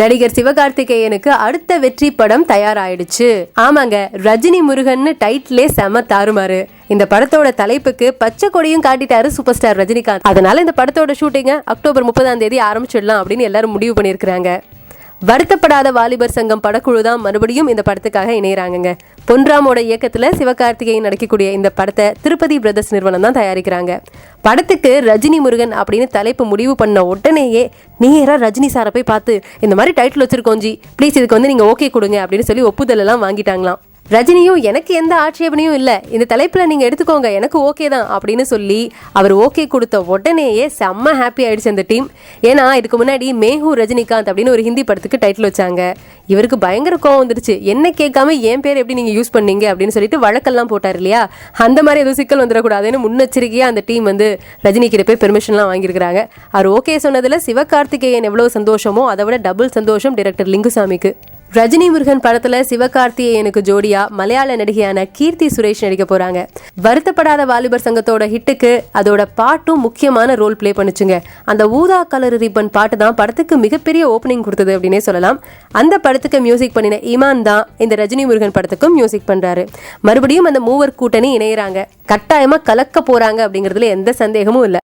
நடிகர் சிவகார்த்திகேயனுக்கு அடுத்த வெற்றி படம் தயாராயிடுச்சு. ஆமாங்க, ரஜினி முருகன் டைட்டிலே செம தாறுமாறு. இந்த படத்தோட தலைப்புக்கு பச்சை கொடியும் காட்டிட்டாரு சூப்பர் ஸ்டார் ரஜினிகாந்த். அதனால இந்த படத்தோட ஷூட்டிங்க அக்டோபர் 30 ஆரம்பிச்சிடலாம் அப்படின்னு எல்லாரும் முடிவு பண்ணியிருக்கிறாங்க. வருத்தப்படாத வாலிபர் சங்கம் படக்குழு தான் மறுபடியும் இந்த படத்துக்காக இணையறாங்க. பொன்ராமோட இயக்கத்துல சிவகார்த்திகேயன் நடிக்கக்கூடிய இந்த படத்தை திருப்பதி பிரதர்ஸ் நிறுவனம் தான் தயாரிக்கிறாங்க. படத்துக்கு ரஜினி முருகன் அப்படின்னு தலைப்பு முடிவு பண்ண உடனேயே நேரா ரஜினி சாரை போய் பார்த்து இந்த மாதிரி டைட்டில் வச்சிருக்கோம் ஜி, ப்ளீஸ் இதுக்கு நீங்க ஓகே கொடுங்க அப்படின்னு சொல்லி ஒப்புதல் எல்லாம் வாங்கிட்டாங்களாம். ரஜினியும் எனக்கு எந்த ஆட்சேபனையும் இல்லை, இந்த தலைப்பில் நீங்கள் எடுத்துக்கோங்க, எனக்கு ஓகே தான் அப்படின்னு சொல்லி அவர் ஓகே கொடுத்த உடனேயே செம்ம ஹாப்பி ஆயிடுச்சு அந்த டீம். ஏன்னா இதுக்கு முன்னாடி மேஹூ ரஜினிகாந்த் அப்படின்னு ஒரு ஹிந்தி படத்துக்கு டைட்டில் வச்சாங்க. இவருக்கு பயங்கர கோவம் வந்துருச்சு. என்ன கேட்காம என் பேர் எப்படி நீங்கள் யூஸ் பண்ணீங்க அப்படின்னு சொல்லிட்டு வழக்கெல்லாம் போட்டார் இல்லையா. அந்த மாதிரி எதுவும் சிக்கல் வந்துடக்கூடாதுன்னு முன்னெச்சரிக்கையாக அந்த டீம் ரஜினி கிட்ட போய் பெர்மிஷன்லாம் வாங்கியிருக்கிறாங்க. அவர் ஓகே சொன்னதில் சிவகார்த்திகேயன் எவ்வளோ சந்தோஷமோ அதை விட டபுள் சந்தோஷம் டைரக்டர் லிங்குசாமிக்கு. ரஜினி முருகன் படத்துல சிவகார்த்திகேயனுக்கு ஜோடியா மலையாள நடிகையான கீர்த்தி சுரேஷ் நடிக்க போறாங்க. வருத்தப்படாத வாலிபர் சங்கத்தோட ஹிட்டுக்கு அதோட பாட்டும் முக்கியமான ரோல் பிளே பண்ணுச்சுங்க. அந்த ஊதா கலர் ரிப்பன் பாட்டு தான் படத்துக்கு மிகப்பெரிய ஓப்பனிங் கொடுத்தது அப்படின்னே சொல்லலாம். அந்த படத்துக்கு மியூசிக் பண்ணின இமான் தான் இந்த ரஜினி முருகன் படத்துக்கும் மியூசிக் பண்றாரு. மறுபடியும் அந்த மூவர் கூட்டணி இணையறாங்க. கட்டாயமா கலக்க போறாங்க அப்படிங்கறதுல எந்த சந்தேகமும் இல்ல.